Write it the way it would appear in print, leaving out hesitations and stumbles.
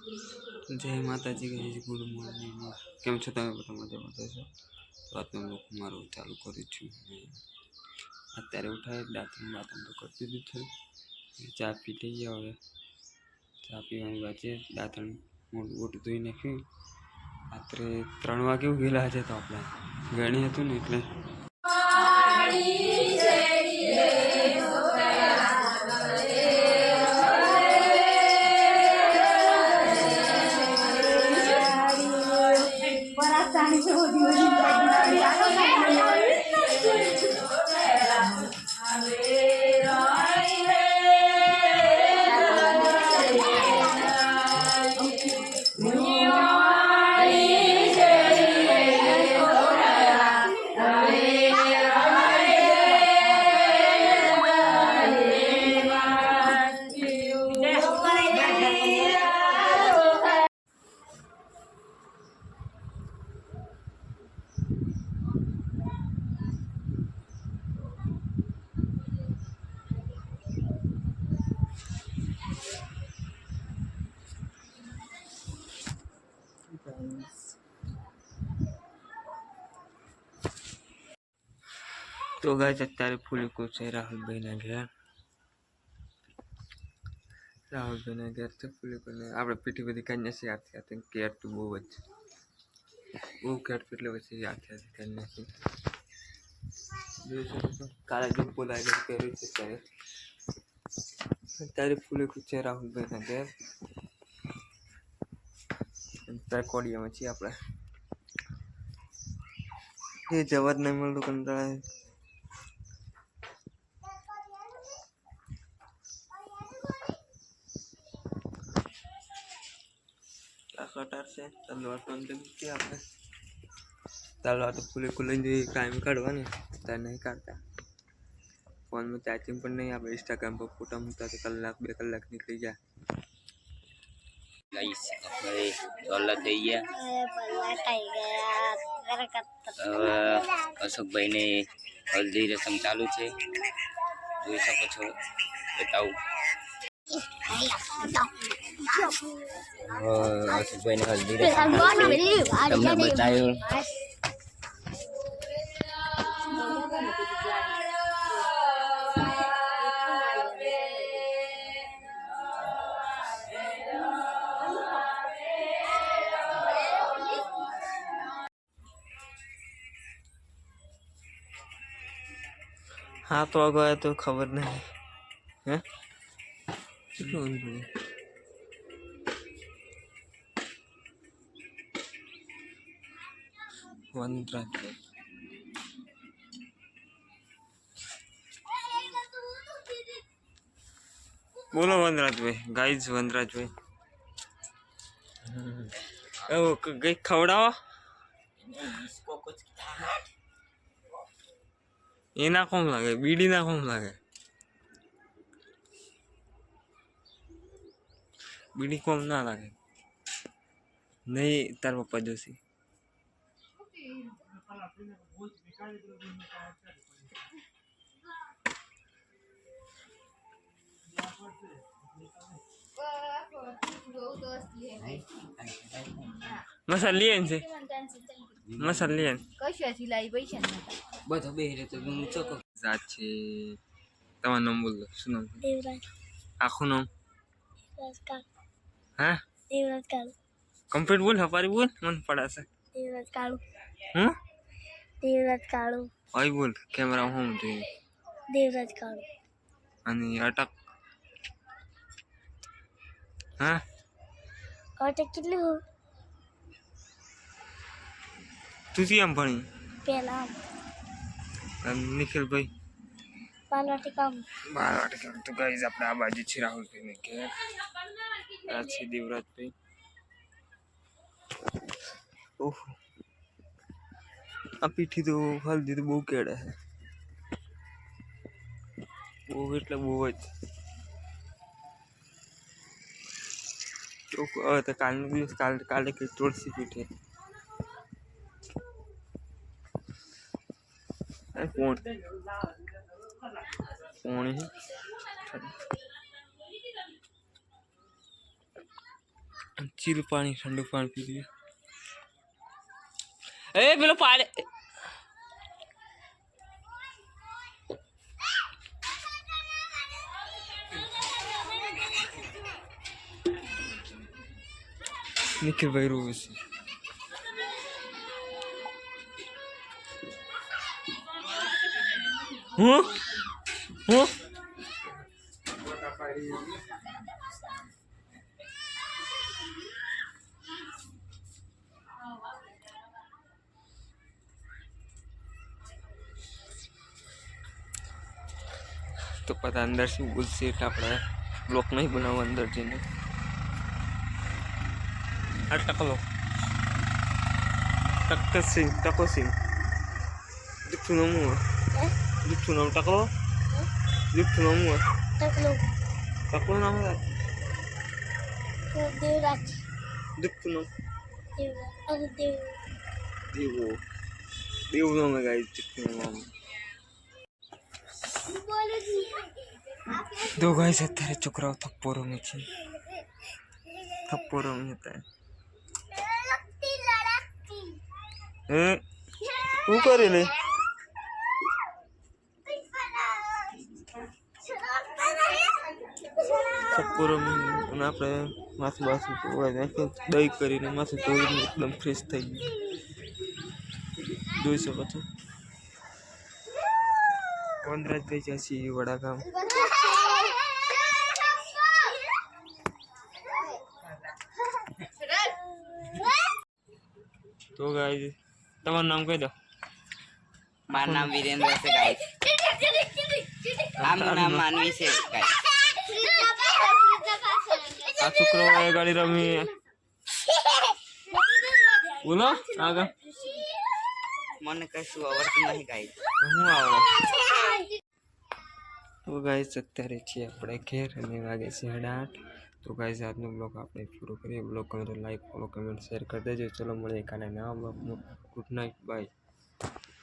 જય માતાજી guys, good morning. કેમ છો તમે બધા? મજામાં છો? તો આજનો બ્લોગ મારો ચાલુ કરું છું. અત્યારે ઉઠાય દાંતણ તો કરતી દીધું છે. ચા પી લઈએ. હવે ચા પીવાની વાત છે. દાંતણ મોટું મોટું ધોઈ નાખ્યું. રાત્રે 3 વાગે ઉગેલા છે તો આપણે ગણી હતું ને એટલે તો ગાઈસ અત્યારે ફૂલી કો છે રાહુલભાઈના ઘેર. રાહુલભાઈના ઘેર તો ફૂલી કોને આપણે પીઠી બધી કાઢી નથી યાદ થયા કેર તો બહુ કેર એટલે પછી યાદ થયા કાઢી નાખી. કાલે જો બોલાવી પહેર્યું છે અત્યારે ફૂલી કો છે રાહુલભાઈના ઘેર. અત્યારે કોડિયામાં છીએ આપણે. એ જવા જ નહીં મળતું કંટાળે. કટાર છે તલવાર તો અંદર મૂકી આપણે. તલવાર તો ફૂલી કો લઈને કાયમ કાઢવાની ત્યારે નહીં કાઢતા. ફોનમાં ચાર્જિંગ પણ નહીં. આપણે ઇન્સ્ટાગ્રામ પર ફોટા મૂકતા તો કલાક 2 કલાક નીકળી જાય. ગાઈસ આપણે ચોલા થઈ ગયા. અશોકભાઈને હલ્દી રસમ ચાલુ છે, જોઈ શકો છો. બતાવું અશોકભાઈને હલ્દી રસમ તમને બતાવ્યું. हाँ तो आ गया तो खबर नहीं है वनराज बोलो वनराज भाई. गाइस वनराज भाई गई खवड़ावा ये ना कौन लगे बीड़ी ना कौन लगे बीड़ी कौन ना लगे नहीं तार पप्पा जोशी मसालियन से मसालियन કશાથી લાવી પૈસા નતા બધો બેહરે તો હું ચોકો જાત છે. તમારું નામ બોલો. શું નામ? દેવરાજ આખું નામ? કાળુ. હા દેવરાજ કાળુ. કમ્પ્લીટ બોલ. હપારી બોલ. મન પડાશે. દેવરાજ કાળુ. હું દેવરાજ કાળુ. આઈ બોલ. કેમેરા હોમ જોઈએ. દેવરાજ કાળુ. અને અટક હા અટક કેટલું તું કેમ ભણી? પેલા નિખિલભાઈ પાલવાટી કામ 12 વાગે. તો ગાઈઝ આપણે આ બાજુ છે રાહુલભાઈને ઘેર. આ છે દેવરાજભાઈ. ઓહ આ પીઠી તો હલ્દી તો બહુ કેળે છે. બહુ એટલે બહુ જ. તો હવે તો કાલનો દિવસ કાલે કઈ તુલસી પીઠે કોણ ચીલ પાણી ઠંડુ પાણી પી લઈએ. એ પેલો પાડે નિખિલભાઈ રોવે છે. હું तो पता अंदर से बुलसेट આપણે બ્લોક નહીં બનાવવા અંદર જઈને આ ટકલો ટકો સિંગ દીઠું નામ ટકલો દીઠું નામ ટકલો ટકલો નામ દેવરાજ દીઠું નામ દેવ દેવ નામ ગાઈસ દીઠું નામ. दो गाइस અત્યારે છોકરાઓ થપ્પો રમે છે. થપ્પો રમતા શું કરે લે થપ્પો રમી અને આપણે માથું બાથું ધોવાઈ નાખ્યું દહીં કરીને માથું ધોઈને એકદમ ફ્રેશ થઈ ગયું. જોઈ શકો છો વનરાજભાઈ જશે વડાગામ. તો ગાઈસ તમારું નામ કહી દો. મારું નામ વિરેન્દ્ર છે ગાઈસ. આમનું નામ માનવી છે ગાઈસ. આ છોકરો ગાડી રમી બોલો આગળ મને કશું આવડતું નહીં ગાઈસ. હું આવડે. તો ગાઈસ અત્યારે છીએ આપણે ઘેર અને વાગે છે 8:30. તો ગાઈસ આજનો બ્લોગ આપણે પૂરો કરીએ. બ્લોગ ગમે તો લાઈક ફોલો કમેન્ટ શેર કરી દેજો. ચલો મળીએ કાલે નવા બ્લોગમાં. Good night bye.